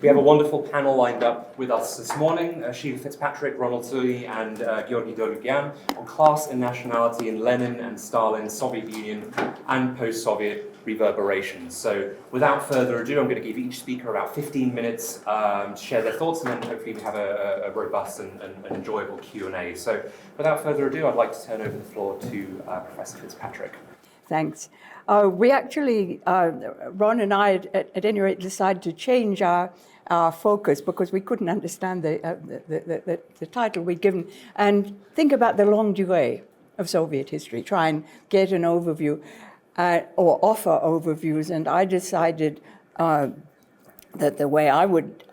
We have a wonderful panel lined up with us this morning, Sheila Fitzpatrick, Ronald Suny, and Derlugyan on class and nationality in Lenin and Stalin, Soviet Union, and post-Soviet reverberations. So without further ado, I'm going to give each speaker about 15 minutes to share their thoughts, and then hopefully we have a robust and enjoyable Q&A. So without further ado, I'd like to turn over the floor to Professor Fitzpatrick. Thanks. We actually, Ron and I, at any rate, decided to change our focus because we couldn't understand the title we'd given, and think about the longue durée of Soviet history, try and get an overview or offer overviews. And I decided that the way I would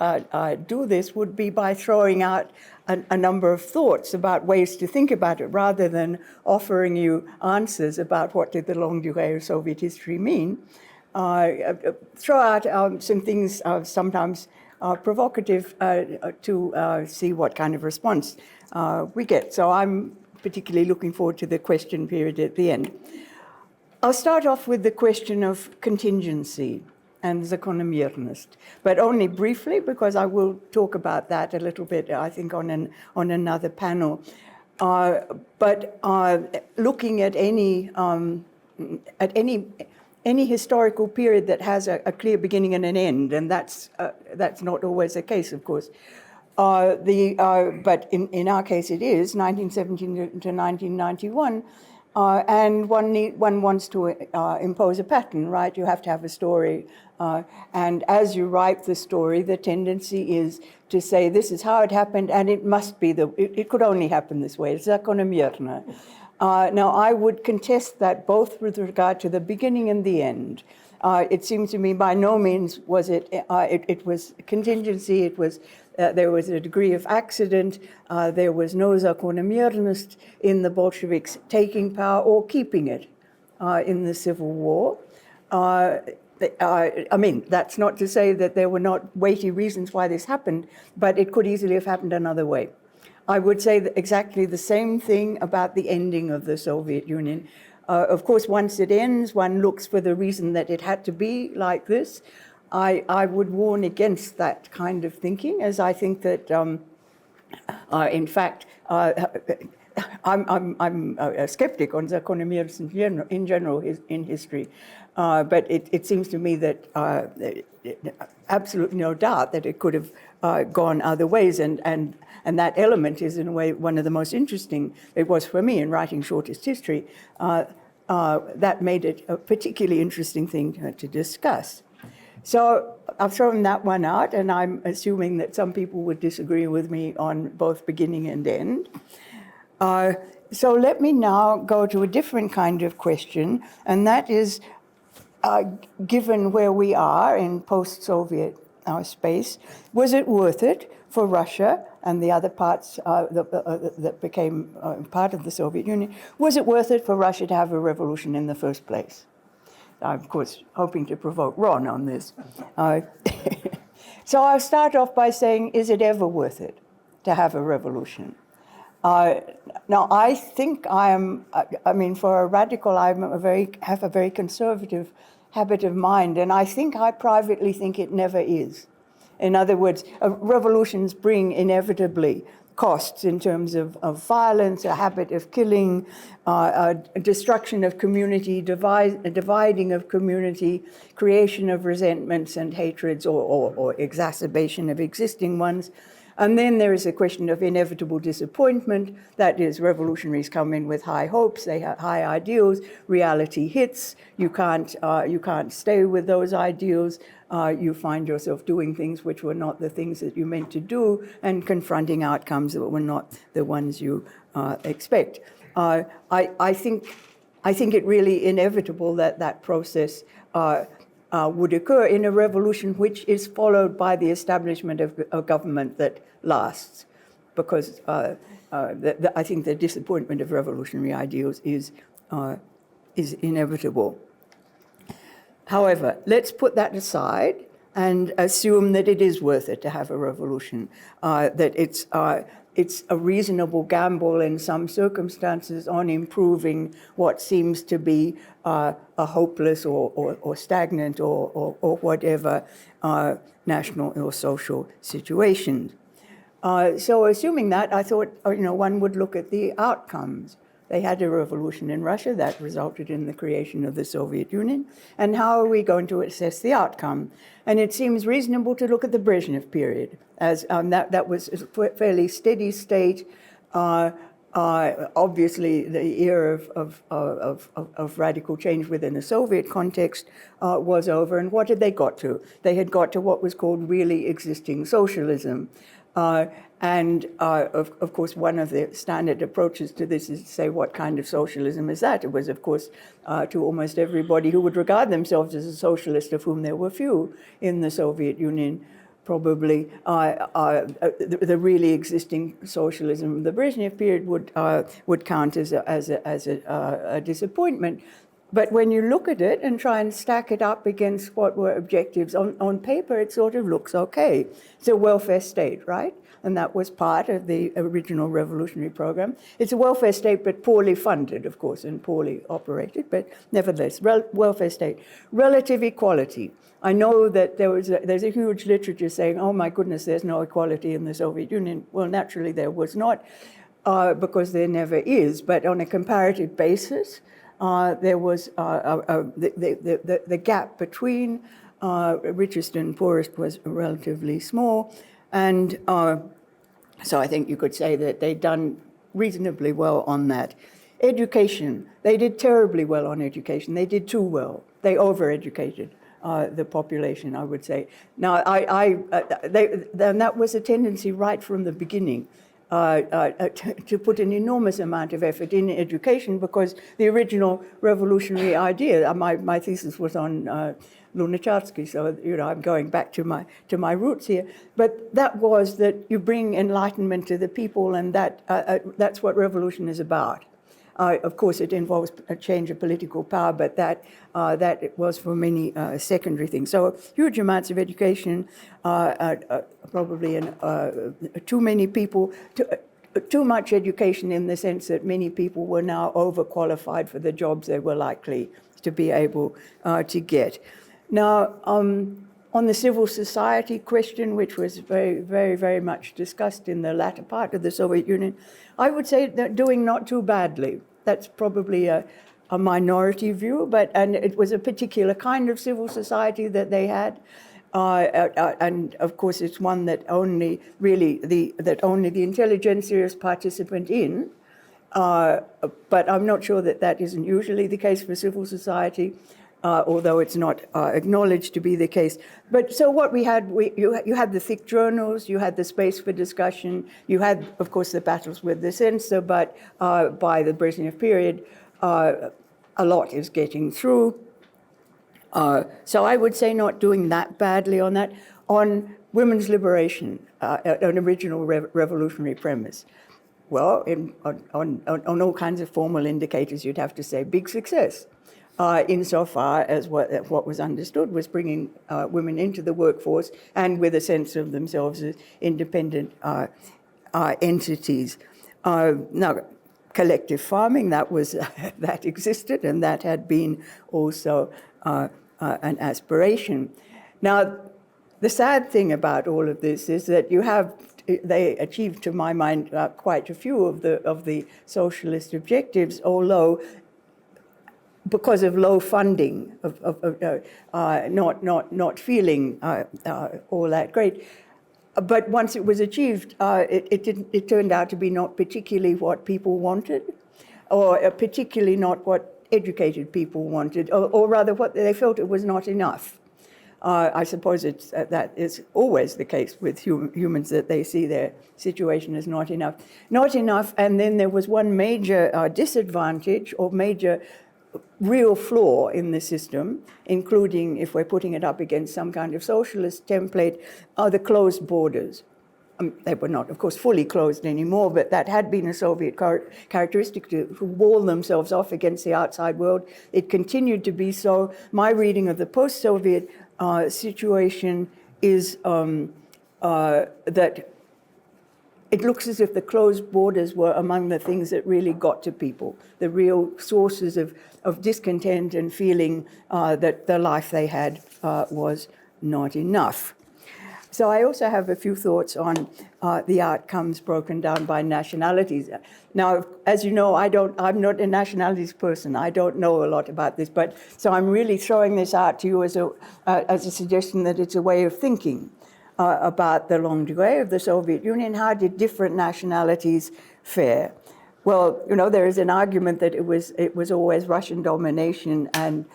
do this would be by throwing out a number of thoughts about ways to think about it, rather than offering you answers about what did the longue durée of Soviet history mean. Throw out some things sometimes provocative to see what kind of response we get. So I'm particularly looking forward to the question period at the end. I'll start off with the question of contingency and закономерность, but only briefly, because I will talk about that a little bit, I think, on another panel. But looking at any historical period that has a clear beginning and an end, and that's not always the case, of course. But in our case, it is 1917 to 1991. And one wants to impose a pattern, right? You have to have a story. And as you write the story, the tendency is to say, this is how it happened, and it must be, it could only happen this way. It's закономерно. Now, I would contest that both with regard to the beginning and the end. It seems to me by no means was it was contingency, it was there was a degree of accident, there was no закономерность in the Bolsheviks taking power or keeping it in the Civil War. I mean, that's not to say that there were not weighty reasons why this happened, but it could easily have happened another way. I would say that exactly the same thing about the ending of the Soviet Union. Of course, once it ends, one looks for the reason that it had to be like this. I would warn against that kind of thinking, as I think that, in fact, I'm a skeptic on закономерность in general in history, but it seems to me that absolutely no doubt that it could have gone other ways, and that element is in a way one of the most interesting. It was for me in writing shortest history. That made it a particularly interesting thing to discuss. So I've thrown that one out, and I'm assuming that some people would disagree with me on both beginning and end. So let me now go to a different kind of question, and that is, given where we are in post-Soviet space, was it worth it for Russia and the other parts that became part of the Soviet Union, was it worth it for Russia to have a revolution in the first place? I'm, of course, hoping to provoke Ron on this. So I'll start off by saying, is it ever worth it to have a revolution? Now, I think I mean, for a radical, have a very conservative habit of mind, and I think I privately think it never is. In other words, revolutions bring inevitably costs in terms of violence, a habit of killing, destruction of community, dividing of community, creation of resentments and hatreds, or exacerbation of existing ones. And then there is a question of inevitable disappointment. That is, revolutionaries come in with high hopes, they have high ideals, reality hits, you can't stay with those ideals, you find yourself doing things which were not the things that you meant to do, and confronting outcomes that were not the ones you expect. I think it really inevitable that process would occur in a revolution which is followed by the establishment of a government that lasts, because I think the disappointment of revolutionary ideals is inevitable. However, let's put that aside and assume that it is worth it to have a revolution, that it's a reasonable gamble in some circumstances on improving what seems to be a hopeless or stagnant or whatever national or social situation. So assuming that, I thought, one would look at the outcomes. They had a revolution in Russia that resulted in the creation of the Soviet Union. And how are we going to assess the outcome? And it seems reasonable to look at the Brezhnev period, as that was a fairly steady state. Obviously, the era of radical change within the Soviet context was over. And what had they got to? They had got to what was called really existing socialism. Of course, one of the standard approaches to this is to say, what kind of socialism is that? It was, of course, to almost everybody who would regard themselves as a socialist, of whom there were few in the Soviet Union, probably the really existing socialism of the Brezhnev period would count as a disappointment. But when you look at it and try and stack it up against what were objectives, on paper it sort of looks okay. It's a welfare state, right? And that was part of the original revolutionary program. It's a welfare state, but poorly funded, of course, and poorly operated, but nevertheless, welfare state. Relative equality. I know that there's a huge literature saying, oh my goodness, there's no equality in the Soviet Union. Well, naturally there was not, because there never is, but on a comparative basis, there was the gap between richest and poorest was relatively small, and so I think you could say that they'd done reasonably well on that. Education, they did terribly well on education. They did too well. They overeducated the population, I would say. Now, that was a tendency right from the beginning. To put an enormous amount of effort in education, because the original revolutionary idea, my thesis was on Lunacharsky, so I'm going back to my roots here. But that was that you bring enlightenment to the people, and that's what revolution is about. Of course, it involves a change of political power, but that it was for many secondary things. So huge amounts of education, probably too many people, too much education in the sense that many people were now overqualified for the jobs they were likely to be able to get. Now, on the civil society question, which was very, very, very much discussed in the latter part of the Soviet Union, I would say that doing not too badly. That's probably a minority view, and it was a particular kind of civil society that they had. And of course, it's one that only the intelligentsia is participant in. But I'm not sure that isn't usually the case for civil society, although it's not acknowledged to be the case. But so what we had, you had the thick journals, you had the space for discussion, you had, of course, the battles with the censor, but by the Brezhnev period, a lot is getting through. So I would say not doing that badly on that. On women's liberation, an original revolutionary premise. Well, on all kinds of formal indicators, you'd have to say big success. Insofar as what was understood was bringing women into the workforce and with a sense of themselves as independent entities. Now, collective farming, that existed, and that had been also an aspiration. Now, the sad thing about all of this is that they achieved, to my mind, quite a few of the socialist objectives, although because of low funding, not feeling all that great. But once it was achieved, it turned out to be not particularly what people wanted, or particularly not what educated people wanted, or rather what they felt it was not enough. I suppose that is always the case with humans, that they see their situation as not enough. Not enough, and then there was one major disadvantage or major real flaw in the system, including, if we're putting it up against some kind of socialist template, are the closed borders. They were not, of course, fully closed anymore, but that had been a Soviet characteristic to wall themselves off against the outside world. It continued to be so. My reading of the post-Soviet situation is that it looks as if the closed borders were among the things that really got to people, the real sources of discontent and feeling that the life they had was not enough. So I also have a few thoughts on the outcomes broken down by nationalities. Now, as you know, I'm not a nationalities person. I don't know a lot about this, but so I'm really throwing this out to you as a suggestion that it's a way of thinking about the longue durée of the Soviet Union. How did different nationalities fare? Well, you know, there is an argument that it was always Russian domination, and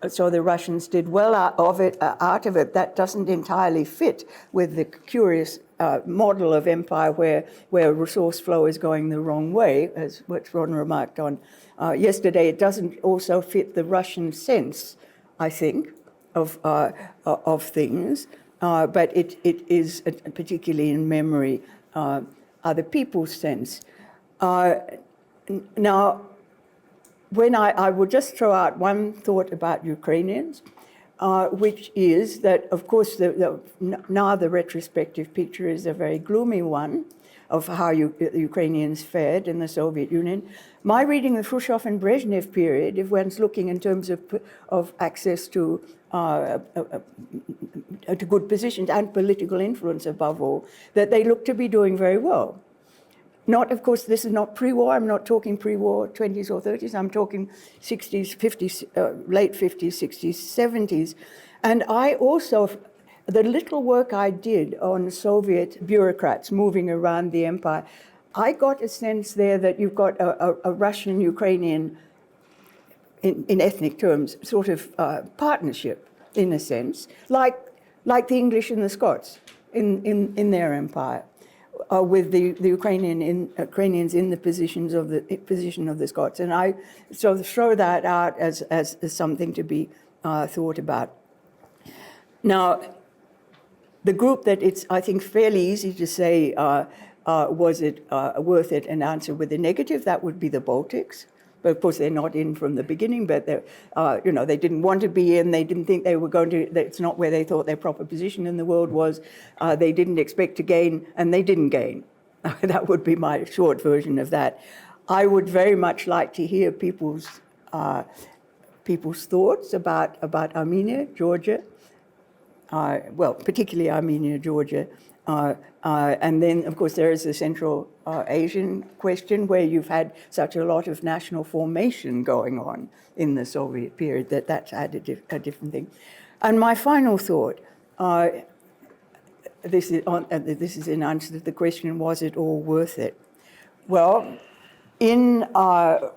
so the Russians did well out of it. That doesn't entirely fit with the curious model of empire where resource flow is going the wrong way, as what Ron remarked on yesterday. It doesn't also fit the Russian sense, I think, of things, but it is, particularly in memory, other people's sense. Now, when I will just throw out one thought about Ukrainians, which is that, of course, now the retrospective picture is a very gloomy one of how Ukrainians fared in the Soviet Union. My reading the Khrushchev and Brezhnev period, if one's looking in terms of access to good positions and political influence above all, that they look to be doing very well. Not, of course, this is not pre-war. I'm not talking pre-war 20s or 30s. I'm talking 60s, 50s, late 50s, 60s, 70s. And I also, the little work I did on Soviet bureaucrats moving around the empire, I got a sense there that you've got a Russian-Ukrainian, in ethnic terms, sort of partnership, in a sense, like the English and the Scots in their empire. With the Ukrainians in the position of the Scots, and I sort of throw that out as something to be thought about. Now, the group that it's, I think, fairly easy to say was it worth it, and answer with a negative, that would be the Baltics. But of course, they're not in from the beginning, but they didn't want to be in. They didn't think they were going to, it's not where they thought their proper position in the world was. They didn't expect to gain, and they didn't gain. That would be my short version of that. I would very much like to hear people's thoughts about Armenia, Georgia, particularly Armenia, Georgia. And then, of course, there is the Central Asian question, where you've had such a lot of national formation going on in the Soviet period that's added a different thing. And my final thought, this is in answer to the question, was it all worth it? Well,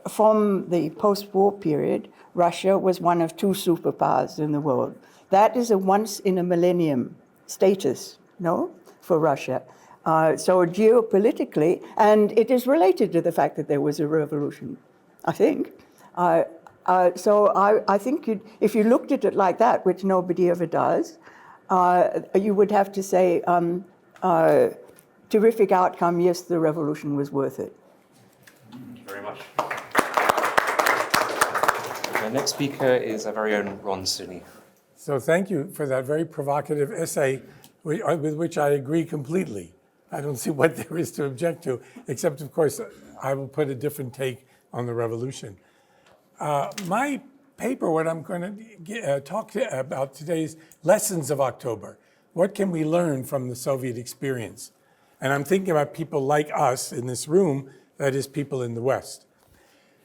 from the post-war period, Russia was one of two superpowers in the world. That is a once-in-a-millennium status, no? For Russia. So geopolitically, and it is related to the fact that there was a revolution, I think. So I think if you looked at it like that, which nobody ever does, you would have to say, terrific outcome, yes, the revolution was worth it. Thank you very much. Our next speaker is our very own Ron Suny. So thank you for that very provocative essay, with which I agree completely. I don't see what there is to object to, except, of course, I will put a different take on the revolution. My paper, what I'm going to talk about today is lessons of October. What can we learn from the Soviet experience? And I'm thinking about people like us in this room, that is, people in the West.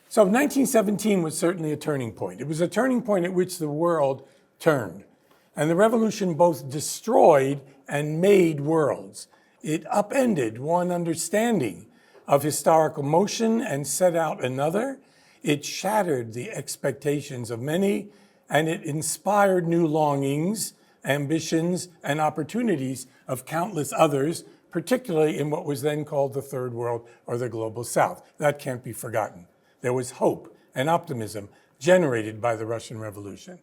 So 1917 was certainly a turning point. It was a turning point at which the world turned. And the revolution both destroyed and made worlds. It upended one understanding of historical motion and set out another. It shattered the expectations of many, and it inspired new longings, ambitions, and opportunities of countless others, particularly in what was then called the Third World or the Global South. That can't be forgotten. There was hope and optimism generated by the Russian Revolution.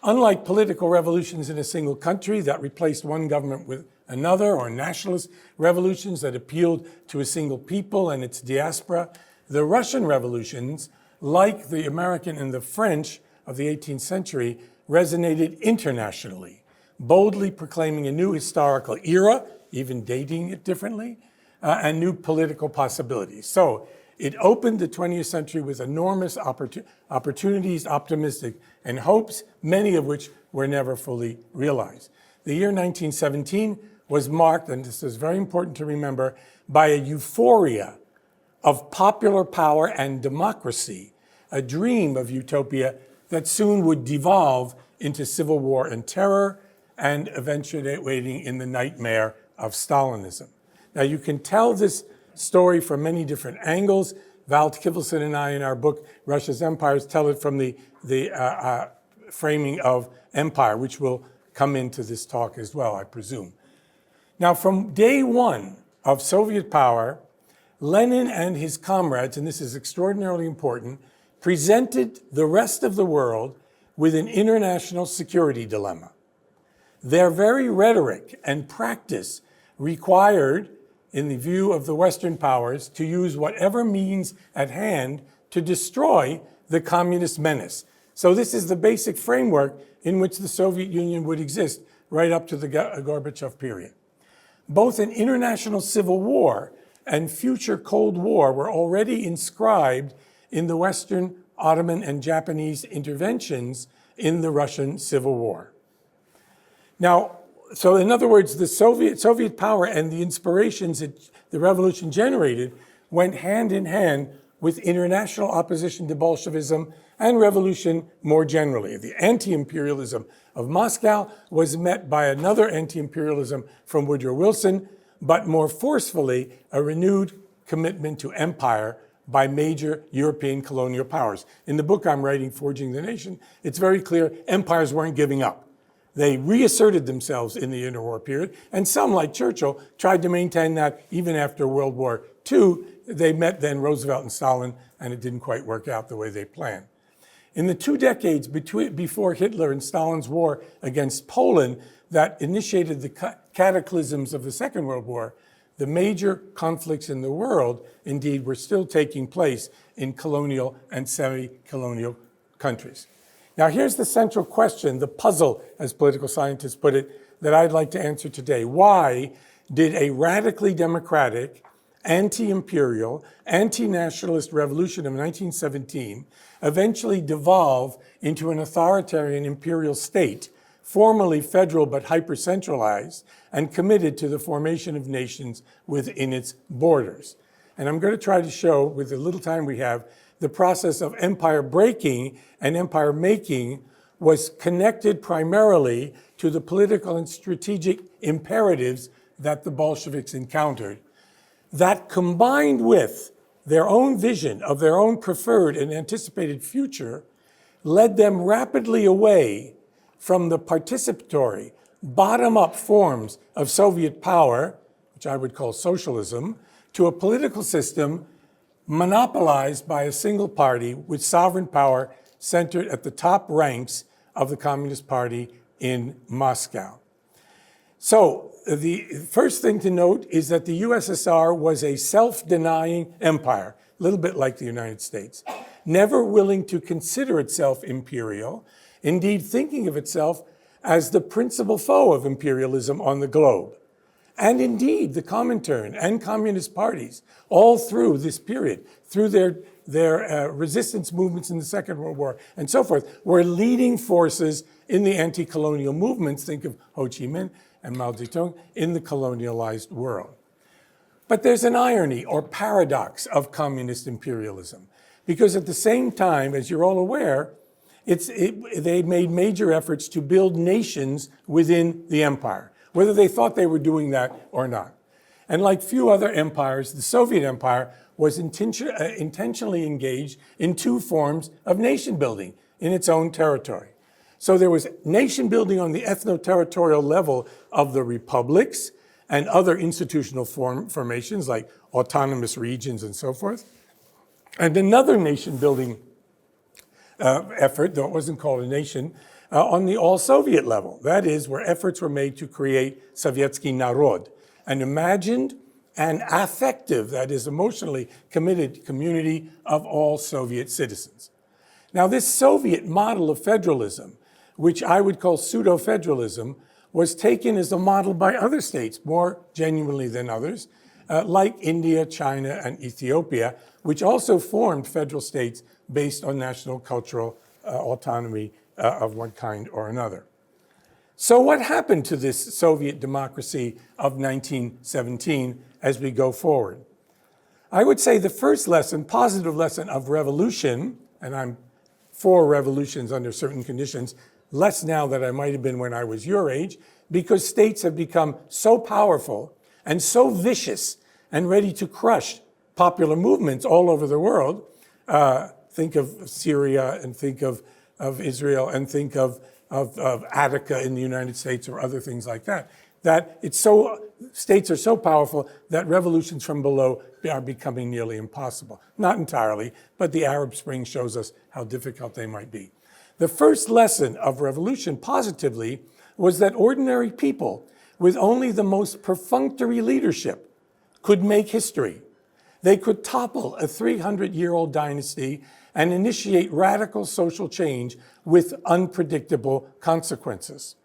Unlike political revolutions in a single country that replaced one government with another, or nationalist revolutions that appealed to a single people and its diaspora, the Russian revolutions, like the American and the French of the 18th century, resonated internationally. boldly proclaiming a new historical era, even dating it differently, and new political possibilities. So it opened the 20th century with enormous opportunities, optimistic, and hopes, many of which were never fully realized. The year 1917 was marked, and this is very important to remember, by a euphoria of popular power and democracy, a dream of utopia that soon would devolve into civil war and terror, and eventuating in the nightmare of Stalinism. Now, you can tell this story from many different angles. Val Kivelson and I, in our book, Russia's Empires, tell it from the framing of empire, which will come into this talk as well, I presume. Now, from day one of Soviet power, Lenin and his comrades, and this is extraordinarily important, presented the rest of the world with an international security dilemma. Their very rhetoric and practice required, in the view of the Western powers, to use whatever means at hand to destroy the communist menace. So this is the basic framework in which the Soviet Union would exist right up to the Gorbachev period. Both an international civil war and future Cold War were already inscribed in the Western, Ottoman, and Japanese interventions in the Russian Civil War. Now, so in other words, the Soviet power and the inspirations that the revolution generated went hand in hand with international opposition to Bolshevism and revolution more generally. The anti-imperialism of Moscow was met by another anti-imperialism from Woodrow Wilson, but more forcefully, a renewed commitment to empire by major European colonial powers. In the book I'm writing, Forging the Nation, it's very clear empires weren't giving up. They reasserted themselves in the interwar period, and some, like Churchill, tried to maintain that even after World War II. They met then Roosevelt and Stalin, and it didn't quite work out the way they planned. In the 2 decades before Hitler and Stalin's war against Poland that initiated the cataclysms of the Second World War, the major conflicts in the world, indeed, were still taking place in colonial and semi-colonial countries. Now, here's the central question, the puzzle, as political scientists put it, that I'd like to answer today. Why did a radically democratic, anti-imperial, anti-nationalist revolution of 1917 eventually devolve into an authoritarian imperial state, formally federal but hyper-centralized, and committed to the formation of nations within its borders? And I'm going to try to show, with the little time we have, the process of empire breaking and empire making was connected primarily to the political and strategic imperatives that the Bolsheviks encountered, that combined with their own vision of their own preferred and anticipated future, led them rapidly away from the participatory, bottom-up forms of Soviet power, which I would call socialism, to a political system monopolized by a single party with sovereign power centered at the top ranks of the Communist Party in Moscow. So the first thing to note is that the USSR was a self-denying empire, a little bit like the United States, never willing to consider itself imperial, indeed thinking of itself as the principal foe of imperialism on the globe. And indeed, the Comintern and communist parties, all through this period, through their resistance movements in the Second World War and so forth, were leading forces in the anti-colonial movements, think of Ho Chi Minh and Mao Zedong, in the colonialized world. But there's an irony or paradox of communist imperialism, because at the same time, as you're all aware, they made major efforts to build nations within the empire, whether they thought they were doing that or not. And like few other empires, the Soviet Empire was intentionally engaged in 2 forms of nation building in its own territory. So there was nation building on the ethno-territorial level of the republics and other institutional formations like autonomous regions and so forth. And another nation building effort, though it wasn't called a nation, on the all-Soviet level. That is, where efforts were made to create Sovietsky Narod, an imagined and affective, that is, emotionally committed community of all Soviet citizens. Now, this Soviet model of federalism, which I would call pseudo-federalism, was taken as a model by other states, more genuinely than others, like India, China, and Ethiopia, which also formed federal states based on national cultural autonomy of one kind or another. So what happened to this Soviet democracy of 1917 as we go forward? I would say the first lesson, positive lesson of revolution, and I'm for revolutions under certain conditions, less now than I might have been when I was your age, because states have become so powerful and so vicious and ready to crush popular movements all over the world. Think of Syria and think of Israel and think of Attica in the United States or other things like that. States are so powerful that revolutions from below are becoming nearly impossible. Not entirely, but the Arab Spring shows us how difficult they might be. The first lesson of revolution, positively, was that ordinary people with only the most perfunctory leadership could make history. They could topple a 300-year-old dynasty and initiate radical social change with unpredictable consequences.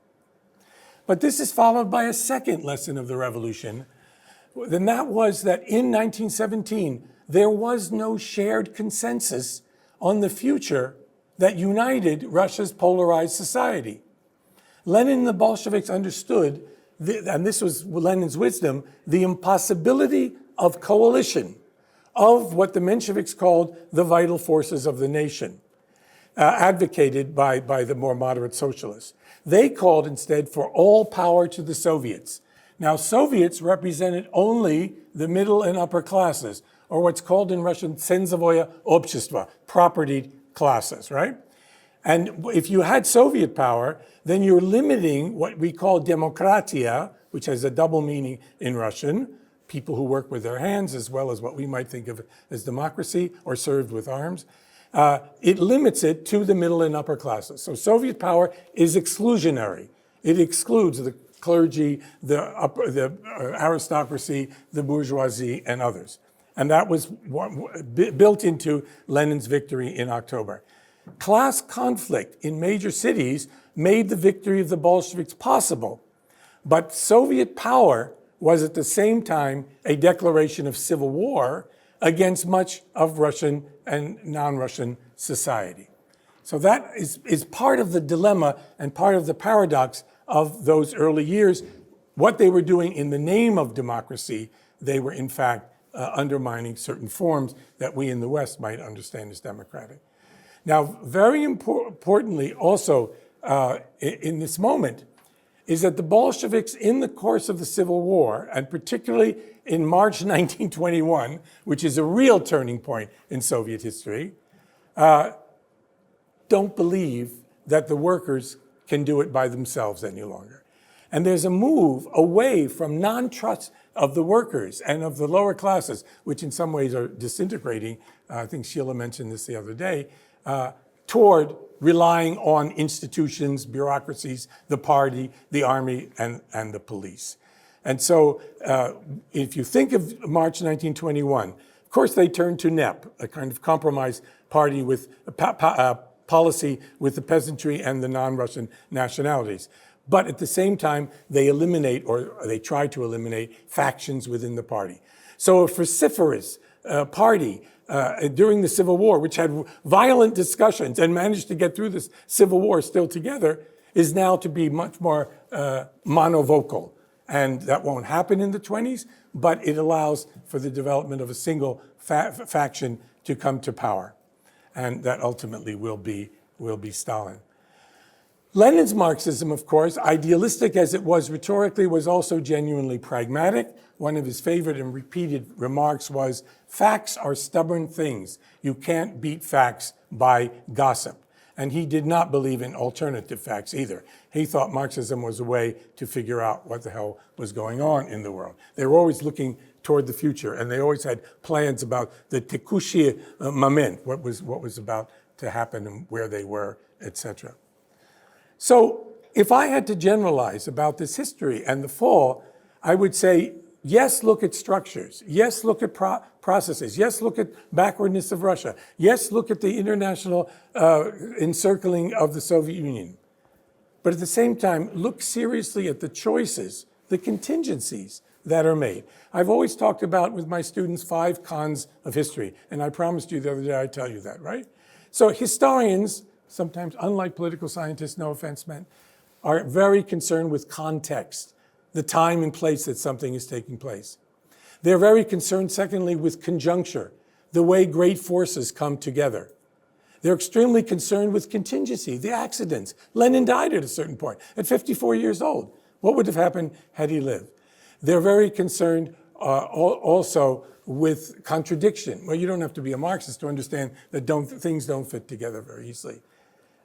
But this is followed by a second lesson of the revolution, and that was that in 1917, there was no shared consensus on the future that united Russia's polarized society. Lenin and the Bolsheviks understood, and this was Lenin's wisdom, the impossibility of coalition of what the Mensheviks called the vital forces of the nation, advocated by the more moderate socialists. They called instead for all power to the Soviets. Now, Soviets represented only the middle and upper classes, or what's called in Russian tsenzovoye общество, propertied classes, right? And if you had Soviet power, then you're limiting what we call demokratia, which has a double meaning in Russian, people who work with their hands, as well as what we might think of as democracy or served with arms. It limits it to the middle and upper classes. So Soviet power is exclusionary. It excludes the clergy, the aristocracy, the bourgeoisie, and others. And that was built into Lenin's victory in October. Class conflict in major cities made the victory of the Bolsheviks possible, but Soviet power was at the same time a declaration of civil war against much of Russian and non-Russian society. So that is part of the dilemma and part of the paradox of those early years. What they were doing in the name of democracy, they were in fact undermining certain forms that we in the West might understand as democratic. Now, very importantly also in this moment is that the Bolsheviks in the course of the Civil War, and particularly in March 1921, which is a real turning point in Soviet history, don't believe that the workers can do it by themselves any longer. And there's a move away from non-trust of the workers and of the lower classes, which in some ways are disintegrating. I think Sheila mentioned this the other day, toward relying on institutions, bureaucracies, the party, the army, and the police. And so if you think of March 1921, of course they turned to NEP, a kind of compromise party with policy with the peasantry and the non-Russian nationalities. But at the same time, they eliminate, or they try to eliminate, factions within the party. So a vociferous party during the Civil War, which had violent discussions and managed to get through this Civil War still together, is now to be much more monovocal. And that won't happen in the 20s, but it allows for the development of a single faction to come to power. And that ultimately will be Stalin. Lenin's Marxism, of course, idealistic as it was rhetorically, was also genuinely pragmatic. One of his favorite and repeated remarks was, facts are stubborn things. You can't beat facts by gossip. And he did not believe in alternative facts either. He thought Marxism was a way to figure out what the hell was going on in the world. They were always looking toward the future, and they always had plans about the tekushye moment, what was about to happen and where they were, etc. So if I had to generalize about this history and the fall, I would say, yes, look at structures. Yes, look at processes. Yes, look at backwardness of Russia. Yes, look at the international encircling of the Soviet Union. but at the same time, look seriously at the choices, the contingencies that are made. I've always talked about with my students 5 cons of history, and I promised you the other day I'd tell you that, right? So historians, sometimes unlike political scientists, no offense meant, are very concerned with context, the time and place that something is taking place. They're very concerned, secondly, with conjuncture, the way great forces come together. They're extremely concerned with contingency, the accidents. Lenin died at a certain point, at 54 years old. What would have happened had he lived? They're very concerned also with contradiction. Well, you don't have to be a Marxist to understand that things don't fit together very easily.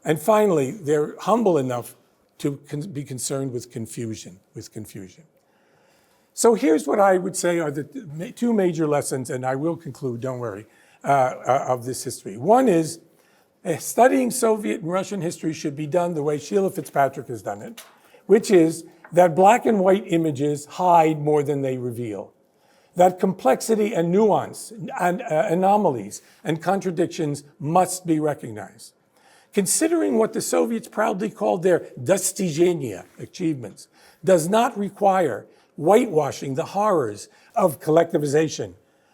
And finally, they're humble enough to be concerned with confusion. So here's what I would say are the 2 major lessons, and I will conclude, don't worry, of this history. One is studying Soviet and Russian history should be done the way Sheila Fitzpatrick has done it, which is that black and white images hide more than they reveal. That complexity and nuance and anomalies and contradictions must be recognized. Considering what the Soviets proudly called their достижения, achievements, does not require whitewashing the horrors of collectivization,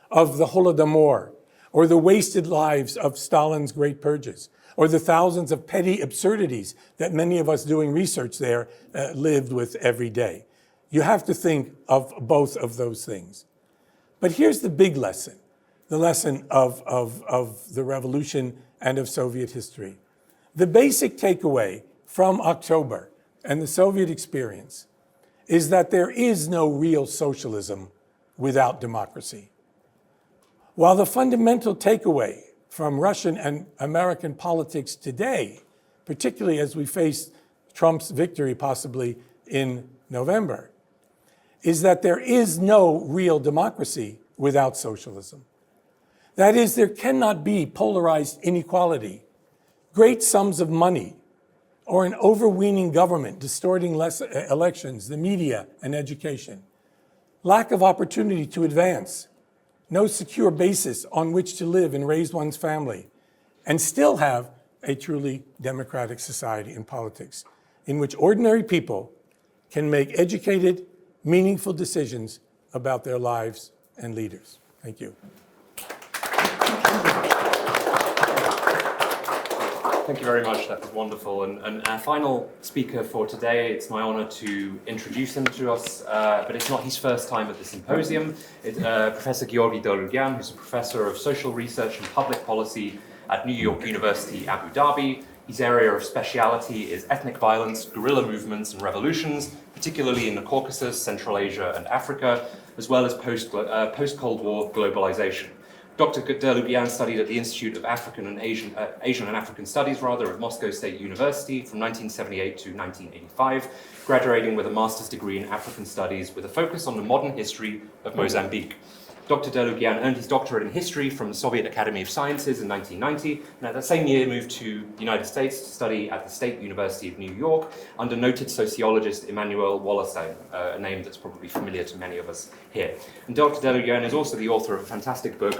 of the Holodomor, or the wasted lives of Stalin's great purges, or the thousands of petty absurdities that many of us doing research there lived with every day. You have to think of both of those things. But here's the big lesson, the lesson of the revolution and of Soviet history. The basic takeaway from October and the Soviet experience is that there is no real socialism without democracy. While the fundamental takeaway from Russian and American politics today, particularly as we face Trump's victory possibly in November, is that there is no real democracy without socialism. That is, there cannot be polarized inequality, great sums of money, or an overweening government distorting elections, the media, and education. Lack of opportunity to advance, no secure basis on which to live and raise one's family, and still have a truly democratic society and politics in which ordinary people can make educated, meaningful decisions about their lives and leaders. Thank you. Thank you very much. That was wonderful. And our final speaker for today, it's my honor to introduce him to us, but it's not his first time at the symposium. It's Professor Georgi Derlugyan, who's a professor of social research and public policy at New York University, Abu Dhabi. His area of speciality is ethnic violence, guerrilla movements, and revolutions, particularly in the Caucasus, Central Asia, and Africa, as well as post-Cold War globalization. Dr. Derlugyan studied at the Institute of Asian and African Studies at Moscow State University from 1978 to 1985, graduating with a master's degree in African Studies with a focus on the modern history of Mozambique. Dr. Derlugyan earned his doctorate in history from the Soviet Academy of Sciences in 1990, and that same year moved to the United States to study at the State University of New York under noted sociologist Immanuel Wallerstein, a name that's probably familiar to many of us here. And Dr. Derlugyan is also the author of a fantastic book,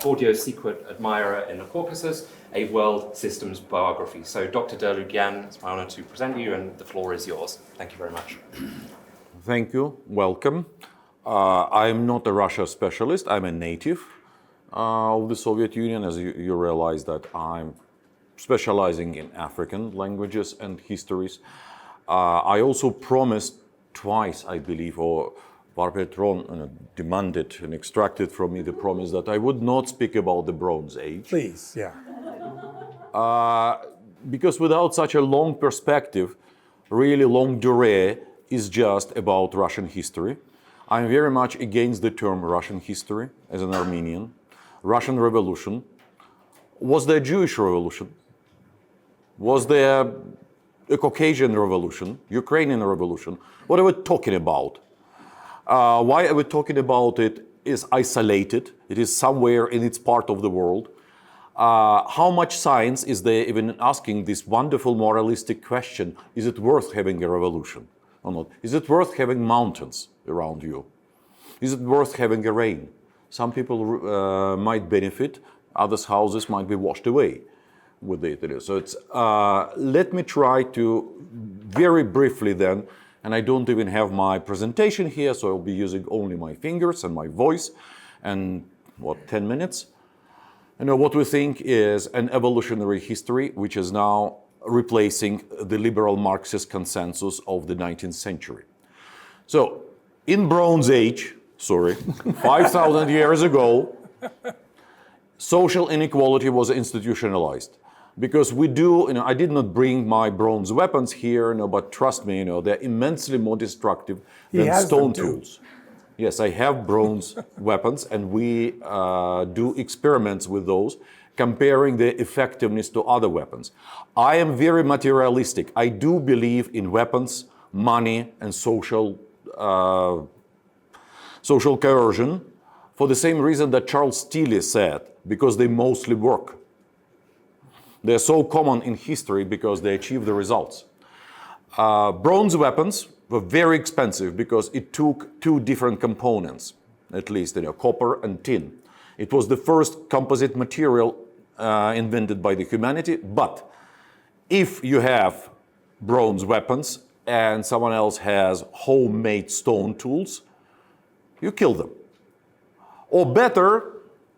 Bordio's Secret Admirer in the Caucasus, a World Systems Biography. So Dr. Derlugyan, it's my honor to present you, and the floor is yours. Thank you very much. Thank you. Welcome. I'm not a Russia specialist. I'm a native of the Soviet Union. As you realize that I'm specializing in African languages and histories. I also promised twice, I believe, or Varpetron demanded and extracted from me the promise that I would not speak about the Bronze Age. Please, yeah. Because without such a long perspective, really longue durée is just about Russian history. I'm very much against the term Russian history as an Armenian. Russian Revolution. Was there a Jewish Revolution? Was there a Caucasian Revolution? Ukrainian Revolution? What are we talking about? Why are we talking about it is isolated. It is somewhere in its part of the world. How much science is there even asking this wonderful moralistic question, is it worth having a revolution or not? Is it worth having mountains around you? Is it worth having a rain? Some people might benefit, others' houses might be washed away. with it. So it's, let me try to very briefly then, and I don't even have my presentation here, so I'll be using only my fingers and my voice, and 10 minutes. What we think is an evolutionary history, which is now replacing the liberal Marxist consensus of the 19th century. So, in Bronze Age, 5,000 years ago, social inequality was institutionalized. Because we do, I did not bring my bronze weapons here, but trust me, they're immensely more destructive than stone tools. Yes, I have bronze weapons, and we do experiments with those, comparing their effectiveness to other weapons. I am very materialistic. I do believe in weapons, money, and social coercion for the same reason that Charles Steele said, because they mostly work. They're so common in history because they achieve the results. Bronze weapons were very expensive because it took two different components, at least, copper and tin. It was the first composite material invented by the humanity, but if you have bronze weapons and someone else has homemade stone tools, you kill them. Or better,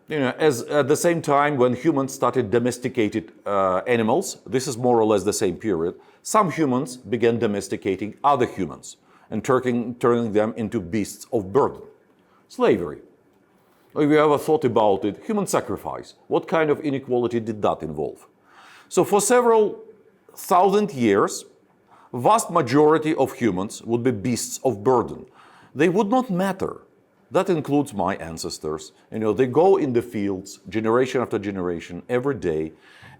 as at the same time when humans started domesticated animals, this is more or less the same period, some humans began domesticating other humans and turning them into beasts of burden. Slavery. If you ever thought about it, human sacrifice, what kind of inequality did that involve? So for several thousand years, vast majority of humans would be beasts of burden. They would not matter. That includes my ancestors. They go in the fields generation after generation every day,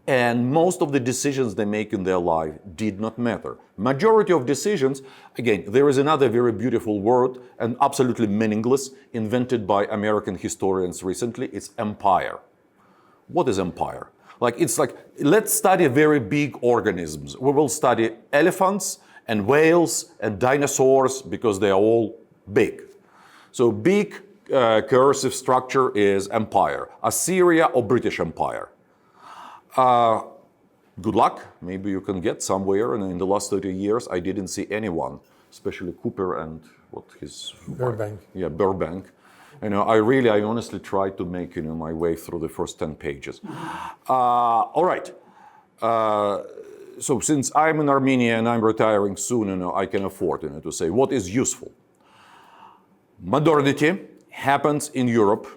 and most of the decisions they make in their life did not matter. Majority of decisions, again, there is another very beautiful word and absolutely meaningless invented by American historians recently. It's empire. What is empire? It's like, let's study very big organisms. We will study elephants and whales and dinosaurs because they are all big. So big coercive structure is empire, Assyria or British Empire. Good luck, maybe you can get somewhere, and in the last 30 years I didn't see anyone, especially Cooper and Burbank. Yeah, Burbank. I honestly tried to make my way through the first 10 pages. All right. So since I'm in Armenia and I'm retiring soon, I can afford to say what is useful. Modernity happens in Europe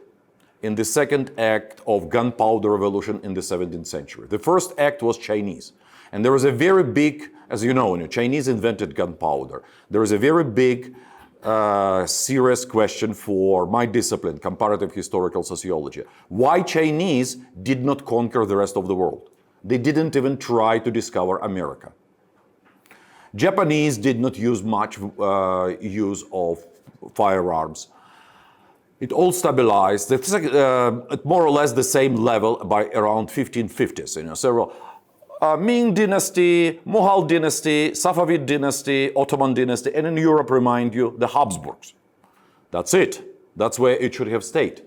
in the second act of gunpowder revolution in the 17th century. The first act was Chinese. And there was a very big, as you know, Chinese invented gunpowder. There is a very big, serious question for my discipline, comparative historical sociology. Why Chinese did not conquer the rest of the world? They didn't even try to discover America. Japanese did not use much use of firearms. It all stabilized at more or less the same level by around 1550s. Several Ming dynasty, Mughal dynasty, Safavid dynasty, Ottoman dynasty, and in Europe, remind you, the Habsburgs. That's it. That's where it should have stayed.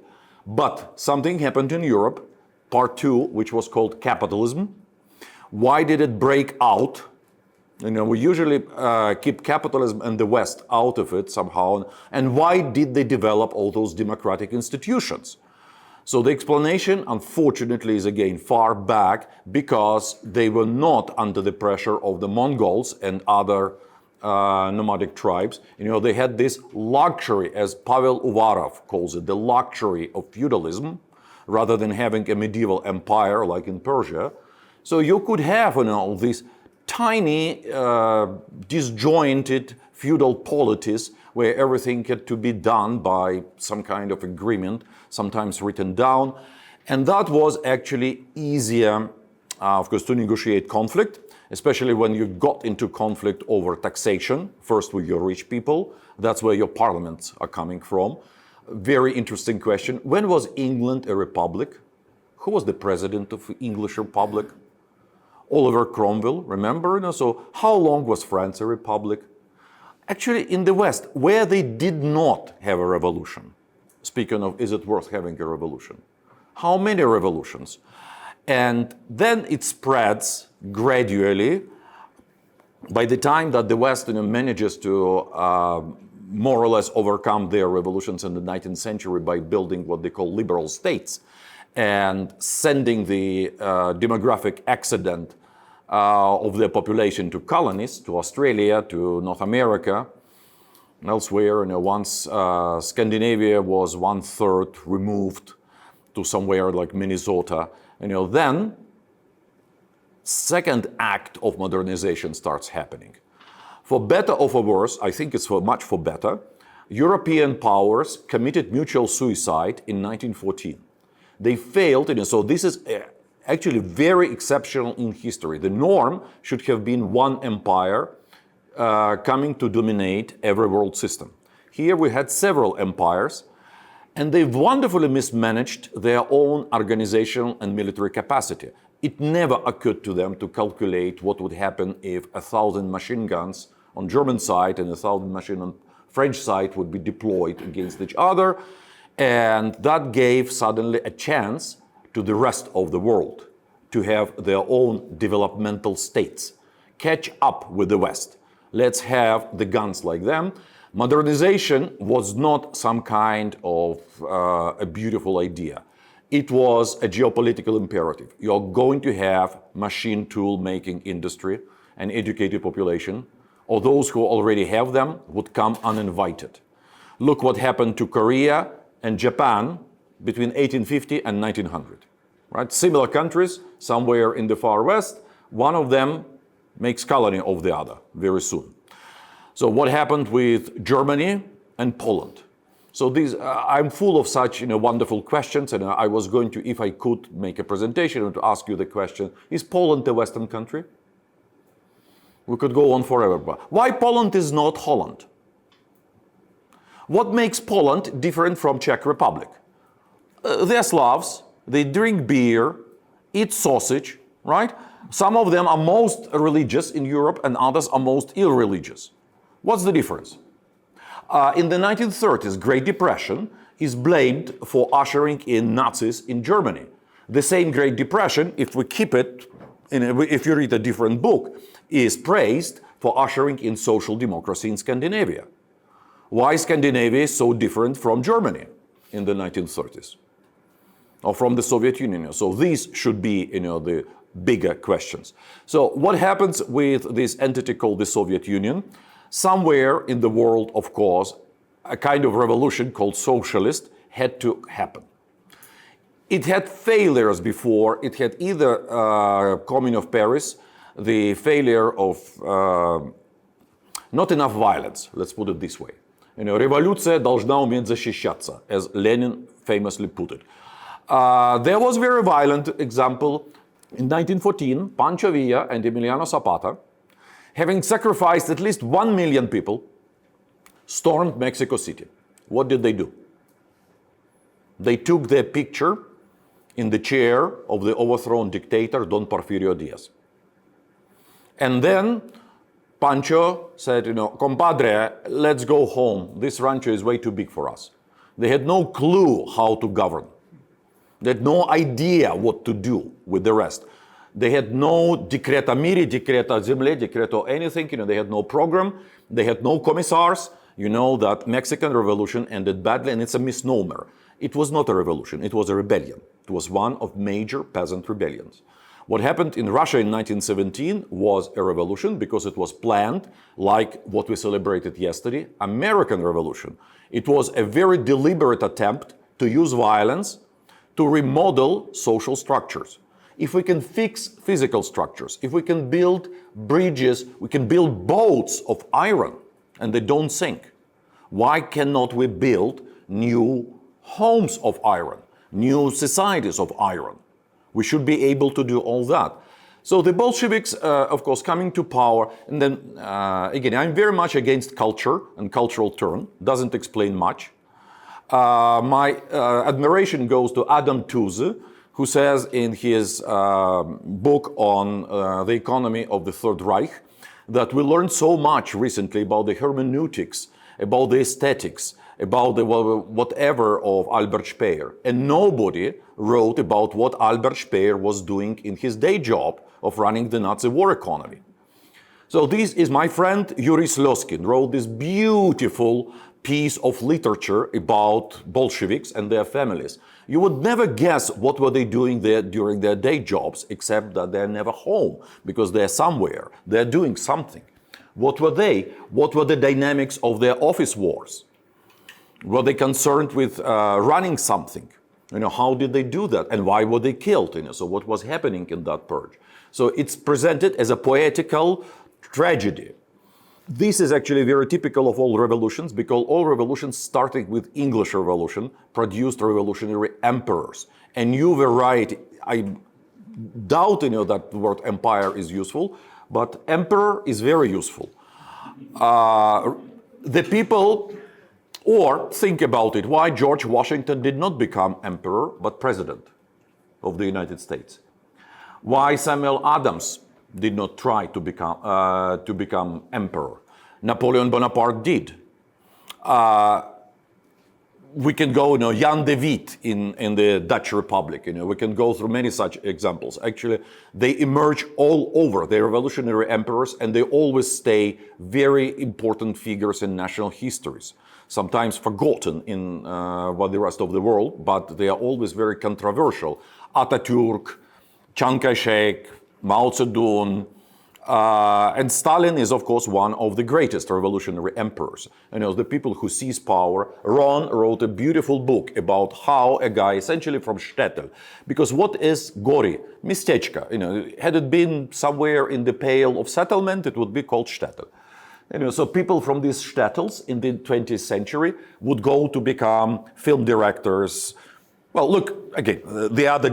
But something happened in Europe, part two, which was called capitalism. Why did it break out? We usually keep capitalism and the West out of it somehow. And why did they develop all those democratic institutions? So the explanation, unfortunately, is again far back, because they were not under the pressure of the Mongols and other nomadic tribes. They had this luxury, as Pavel Uvarov calls it, the luxury of feudalism, rather than having a medieval empire like in Persia. So you could have these tiny, disjointed feudal polities where everything had to be done by some kind of agreement, sometimes written down. And that was actually easier, of course, to negotiate conflict, especially when you got into conflict over taxation, first with your rich people. That's where your parliaments are coming from. Very interesting question. When was England a republic? Who was the president of the English Republic? Oliver Cromwell, remember? So how long was France a republic? Actually, in the West, where they did not have a revolution, speaking of, is it worth having a revolution? How many revolutions? And then it spreads gradually. By the time that the West manages to more or less overcome their revolutions in the 19th century by building what they call liberal states and sending the demographic accident of their population to colonies, to Australia, to North America, and elsewhere. Once Scandinavia was 1/3 removed to somewhere like Minnesota, then second act of modernization starts happening. For better or for worse, I think it's much for better, European powers committed mutual suicide in 1914. They failed, so this is actually very exceptional in history. The norm should have been one empire coming to dominate every world system. Here we had several empires, and they wonderfully mismanaged their own organizational and military capacity. It never occurred to them to calculate what would happen if 1,000 machine guns on German side and 1,000 machine on French side would be deployed against each other. And that gave suddenly a chance to the rest of the world to have their own developmental states. Catch up with the West. Let's have the guns like them. Modernization was not some kind of a beautiful idea. It was a geopolitical imperative. You're going to have machine tool making industry and educated population, or those who already have them would come uninvited. Look what happened to Korea and Japan between 1850 and 1900. Right? Similar countries, somewhere in the far west, one of them makes colony of the other very soon. So what happened with Germany and Poland? So these, I'm full of such wonderful questions, and I was going to, if I could, make a presentation and to ask you the question, is Poland a Western country? We could go on forever, but why Poland is not Holland? What makes Poland different from Czech Republic? They're Slavs, they drink beer, eat sausage, right? Some of them are most religious in Europe and others are most irreligious. What's the difference? In the 1930s, Great Depression is blamed for ushering in Nazis in Germany. The same Great Depression, if we keep it, if you read a different book, is praised for ushering in social democracy in Scandinavia. Why Scandinavia is so different from Germany in the 1930s? Or from the Soviet Union? So these should be, the bigger questions. So what happens with this entity called the Soviet Union? Somewhere in the world, of course, a kind of revolution called socialist had to happen. It had failures before. It had either Commune of Paris, the failure of not enough violence, let's put it this way. Революция должна уметь защищаться, as Lenin famously put it. There was a very violent example in 1914, Pancho Villa and Emiliano Zapata, having sacrificed at least 1 million people, stormed Mexico City. What did they do? They took their picture in the chair of the overthrown dictator, Don Porfirio Diaz. And then Pancho said, compadre, let's go home. This rancho is way too big for us. They had no clue how to govern. They had no idea what to do with the rest. They had no decreta miri, decreta земле, decreto anything. They had no program. They had no commissars. You know that Mexican Revolution ended badly, and it's a misnomer. It was not a revolution. It was a rebellion. It was one of major peasant rebellions. What happened in Russia in 1917 was a revolution because it was planned like what we celebrated yesterday, American Revolution. It was a very deliberate attempt to use violence to remodel social structures. If we can fix physical structures, if we can build bridges, we can build boats of iron and they don't sink. Why cannot we build new homes of iron, new societies of iron? We should be able to do all that. So the Bolsheviks, of course, coming to power, and then, again, I'm very much against culture and cultural turn, doesn't explain much. My admiration goes to Adam Tooze, who says in his book on the economy of the Third Reich that we learned so much recently about the hermeneutics, about the aesthetics, about the whatever of Albert Speer, and nobody wrote about what Albert Speer was doing in his day job of running the Nazi war economy. So this is my friend Yuri Sloskin wrote this beautiful piece of literature about Bolsheviks and their families. You would never guess what were they doing there during their day jobs, except that they're never home because they're somewhere, they're doing something. What were they? What were the dynamics of their office wars? Were they concerned with running something? How did they do that? And why were they killed? So what was happening in that purge? So it's presented as a poetical tragedy. This is actually very typical of all revolutions, because all revolutions, starting with English Revolution, produced revolutionary emperors. A new variety. I doubt that the word empire is useful, but emperor is very useful. The people, or think about it, why George Washington did not become emperor, but president of the United States. Why Samuel Adams did not try to become emperor. Napoleon Bonaparte did. We can go, Jan de Witt in the Dutch Republic. We can go through many such examples. Actually, they emerge all over. They're revolutionary emperors, and they always stay very important figures in national histories. Sometimes forgotten in the rest of the world, but they are always very controversial. Atatürk, Chiang Kai-shek, Mao Zedong, and Stalin is, of course, one of the greatest revolutionary emperors. The people who seize power. Ron wrote a beautiful book about how a guy, essentially from shtetl, because what is Gori? Местечко. Had it been somewhere in the Pale of Settlement, it would be called shtetl. So people from these shtetls in the 20th century would go to become film directors. Well, look, again, the other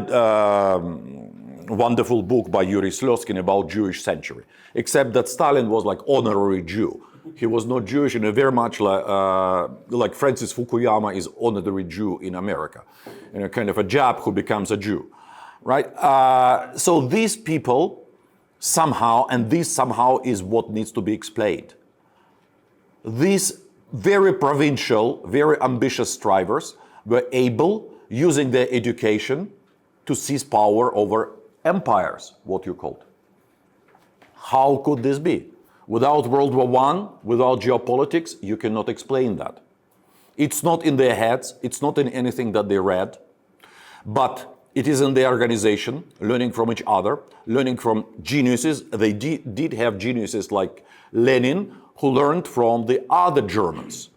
wonderful book by Yuri Sloskin about Jewish century, except that Stalin was like honorary Jew. He was not Jewish, very much like Francis Fukuyama is honorary Jew in America, kind of a Jap who becomes a Jew, right? So these people somehow, and this somehow is what needs to be explained. These very provincial, very ambitious strivers were able, using their education, to seize power over empires, what you called. How could this be? Without World War I, without geopolitics, you cannot explain that. It's not in their heads, it's not in anything that they read, but it is in their organization, learning from each other, learning from geniuses. They did have geniuses like Lenin, who learned from the other Germans,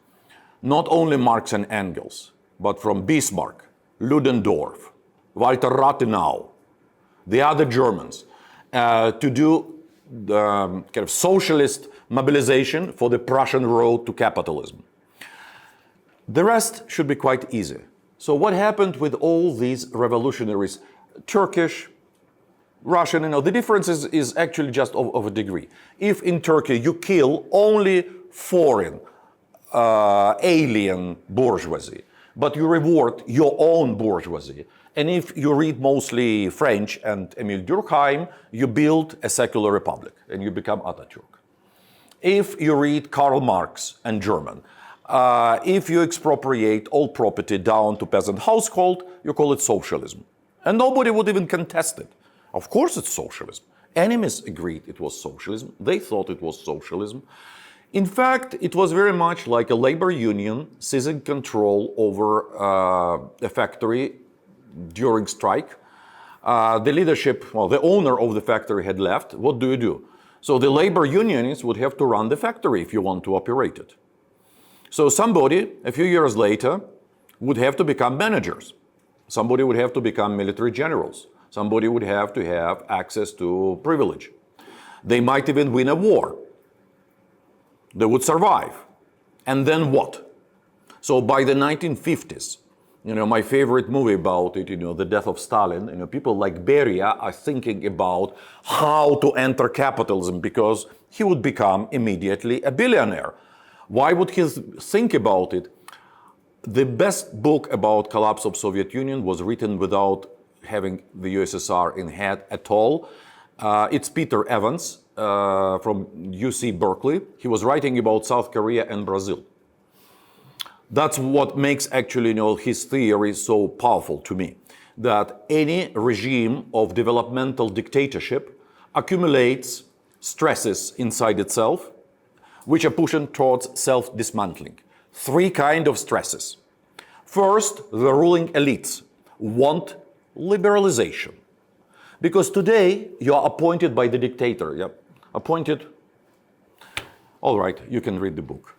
not only Marx and Engels, but from Bismarck, Ludendorff, Walter Rathenau, the other Germans, to do the kind of socialist mobilization for the Prussian road to capitalism. The rest should be quite easy. So what happened with all these revolutionaries? Turkish, Russian, the difference is actually just of a degree. If in Turkey you kill only foreign, alien bourgeoisie, but you reward your own bourgeoisie, and if you read mostly French and Émile Durkheim, you build a secular republic and you become Atatürk. If you read Karl Marx and German, if you expropriate all property down to peasant household, you call it socialism. And nobody would even contest it. Of course it's socialism. Enemies agreed it was socialism. They thought it was socialism. In fact, it was very much like a labor union seizing control over a factory during strike. The leadership, the owner of the factory had left. What do you do? So the labor unionists would have to run the factory if you want to operate it. So somebody, a few years later, would have to become managers. Somebody would have to become military generals. Somebody would have to have access to privilege. They might even win a war. They would survive. And then what? So by the 1950s, my favorite movie about it, The Death of Stalin, people like Beria are thinking about how to enter capitalism because he would become immediately a billionaire. Why would he think about it? The best book about collapse of Soviet Union was written without having the USSR in head at all. It's Peter Evans from UC Berkeley. He was writing about South Korea and Brazil. That's what makes actually, his theory so powerful to me. That any regime of developmental dictatorship accumulates stresses inside itself, which are pushing towards self-dismantling. Three kinds of stresses. First, the ruling elites want liberalization. Because today you are appointed by the dictator. Yep. Appointed. All right, you can read the book.